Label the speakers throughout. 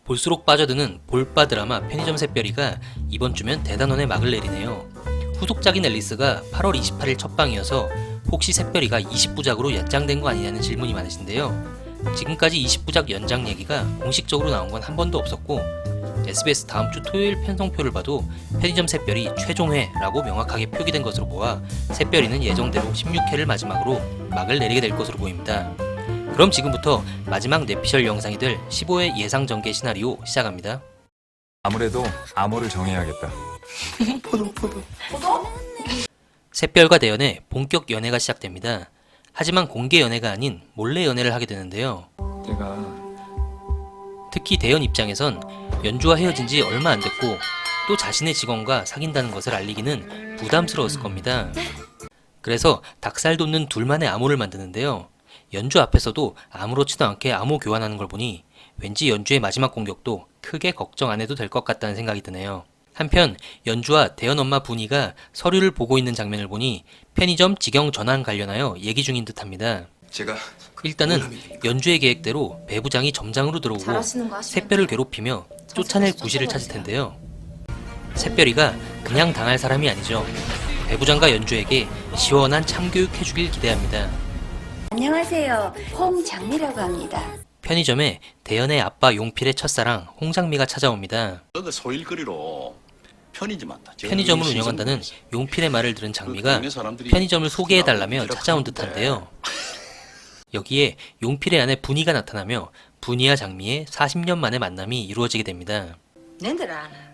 Speaker 1: 볼수록 빠져드는 볼바 드라마 편의점 샛별이가 이번 주면 대단원의 막을 내리네요. 후속작인 앨리스가 8월 28일 첫방이어서 혹시 샛별이가 20부작으로 연장된 거 아니냐는 질문이 많으신데요. 지금까지 20부작 연장 얘기가 공식적으로 나온 건 한 번도 없었고 SBS 다음주 토요일 편성표를 봐도 편의점 샛별이 최종회라고 명확하게 표기된 것으로 보아 샛별이는 예정대로 16회를 마지막으로 막을 내리게 될 것으로 보입니다. 그럼 지금부터 마지막 뇌피셜 영상이 될 15회 예상 전개 시나리오 시작합니다.
Speaker 2: 아무래도 암호를 정해야겠다.
Speaker 1: 샛별과 대연의 본격 연애가 시작됩니다. 하지만 공개 연애가 아닌 몰래 연애를 하게 되는데요. 특히 대연 입장에선 연주와 헤어진 지 얼마 안 됐고 또 자신의 직원과 사귄다는 것을 알리기는 부담스러웠을 겁니다. 그래서 닭살 돋는 둘만의 암호를 만드는데요. 연주 앞에서도 아무렇지도 않게 암호 교환하는 걸 보니 왠지 연주의 마지막 공격도 크게 걱정 안 해도 될 것 같다는 생각이 드네요. 한편 연주와 대연 엄마 분이가 서류를 보고 있는 장면을 보니 편의점 직영 전환 관련하여 얘기 중인 듯합니다. 일단은 연주의 계획대로 배 부장이 점장으로 들어오고 샛별을 괴롭히며 쫓아낼 구실을 찾을 텐데요. 샛별이가 그냥 당할 사람이 아니죠. 배 부장과 연주에게 시원한 참교육 해주길 기대합니다.
Speaker 3: 안녕하세요. 홍장미라고 합니다.
Speaker 1: 편의점에 대연의 아빠 용필의 첫사랑 홍장미가 찾아옵니다.
Speaker 4: 소일거리로
Speaker 1: 편의점을 운영한다는 용필의 말을 들은 장미가 편의점을 소개해달라며 찾아온 듯한데요. 여기에 용필의 아내 분이가 나타나며 분이와 장미의 40년 만의 만남이 이루어지게 됩니다.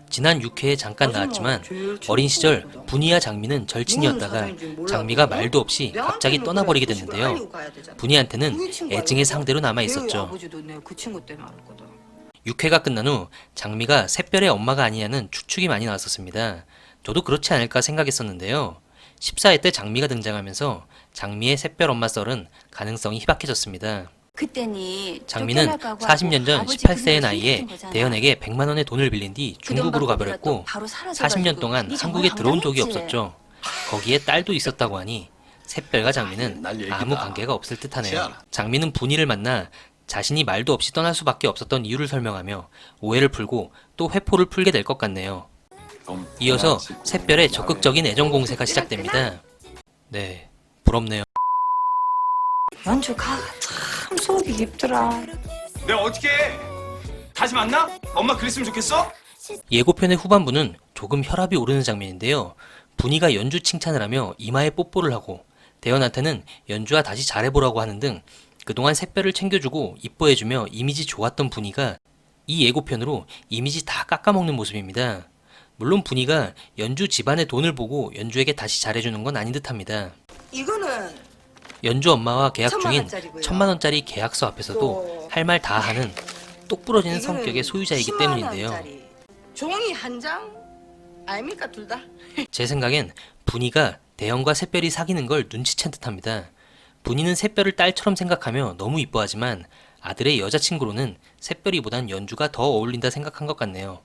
Speaker 1: 지난 6회에 잠깐 나왔지만 어린 시절 분이와 장미는 절친이었다가 장미가 말도 없이 갑자기 떠나버리게 됐는데요. 분이한테는 애증의 상대로 남아있었죠. 6회가 끝난 후 장미가 샛별의 엄마가 아니냐는 추측이 많이 나왔었습니다. 저도 그렇지 않을까 생각했었는데요. 14회 때 장미가 등장하면서 장미의 샛별 엄마 썰은 가능성이 희박해졌습니다. 장미는 40년 전 18세의 나이에 대연에게 100만 원의 돈을 빌린 뒤 중국으로 가버렸고 40년 동안 한국에 들어온 적이 없었죠. 거기에 딸도 있었다고 하니 샛별과 장미는 아무 관계가 없을 듯하네요. 장미는 분이를 만나 자신이 말도 없이 떠날 수밖에 없었던 이유를 설명하며 오해를 풀고 또 회포를 풀게 될 것 같네요. 이어서 샛별의 적극적인 애정 공세가 시작됩니다. 네, 부럽네요.
Speaker 3: 연주가 참 속이 깊더라.
Speaker 5: 내가 어떻게 해? 다시 만나? 엄마 그랬으면 좋겠어?
Speaker 1: 예고편의 후반부는 조금 혈압이 오르는 장면인데요. 분이가 연주 칭찬을 하며 이마에 뽀뽀를 하고 대연한테는 연주와 다시 잘해보라고 하는 등 그동안 샛별을 챙겨주고 이뻐해주며 이미지 좋았던 분이가 이 예고편으로 이미지 다 깎아먹는 모습입니다. 물론 분이가 연주 집안의 돈을 보고 연주에게 다시 잘해주는 건 아닌 듯합니다.
Speaker 3: 이거는
Speaker 1: 연주 엄마와 계약 중인
Speaker 3: 1,000만 원짜리고요.
Speaker 1: 1000만 원짜리 계약서 앞에서도 할 말 다 하는 똑부러지는 성격의 소유자이기
Speaker 3: 10만
Speaker 1: 때문인데요.
Speaker 3: 원짜리. 종이 한 장 아닙니까 둘 다?
Speaker 1: 제 생각엔 분이가 대연과 샛별이 사귀는 걸 눈치챈 듯합니다. 분이는 샛별을 딸처럼 생각하며 너무 이뻐하지만 아들의 여자친구로는 샛별이보단 연주가 더 어울린다 생각한 것 같네요.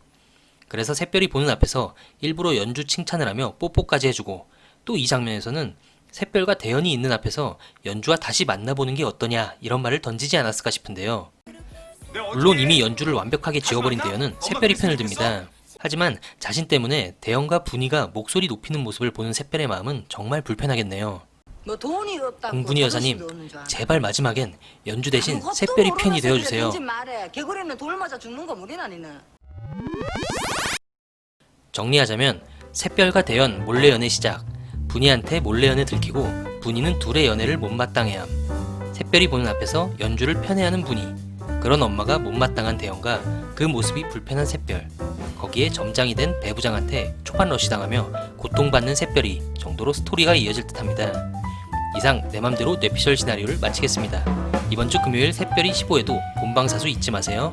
Speaker 1: 그래서 샛별이 보는 앞에서 일부러 연주 칭찬을 하며 뽀뽀까지 해주고 또 이 장면에서는 샛별과 대연이 있는 앞에서 연주와 다시 만나보는 게 어떠냐 이런 말을 던지지 않았을까 싶은데요. 물론 이미 연주를 완벽하게 지워버린 대연은 샛별이 편을 듭니다. 하지만 자신 때문에 대연과 분이가 목소리 높이는 모습을 보는 샛별의 마음은 정말 불편하겠네요.
Speaker 3: 뭐 돈이 없다고
Speaker 1: 공분이 여사님,
Speaker 3: 버릇이 없는 줄 아나.
Speaker 1: 제발 마지막엔 연주 대신
Speaker 3: 아무것도
Speaker 1: 샛별이 편이
Speaker 3: 모르는
Speaker 1: 되어주세요.
Speaker 3: 소리 던지 말해. 개구리는 돌 맞아 죽는 거 무리나 니는.
Speaker 1: 정리하자면 샛별과 대연 몰래 연애 시작, 분이한테 몰래 연애 들키고 분이는 둘의 연애를 못마땅해함, 샛별이 보는 앞에서 연주를 편애하는 분이, 그런 엄마가 못마땅한 대연과 그 모습이 불편한 샛별, 거기에 점장이 된 배부장한테 초반 러시 당하며 고통받는 샛별이 정도로 스토리가 이어질 듯합니다. 이상 내 맘대로 뇌피셜 시나리오를 마치겠습니다. 이번 주 금요일 샛별이 15회도 본방사수 잊지 마세요.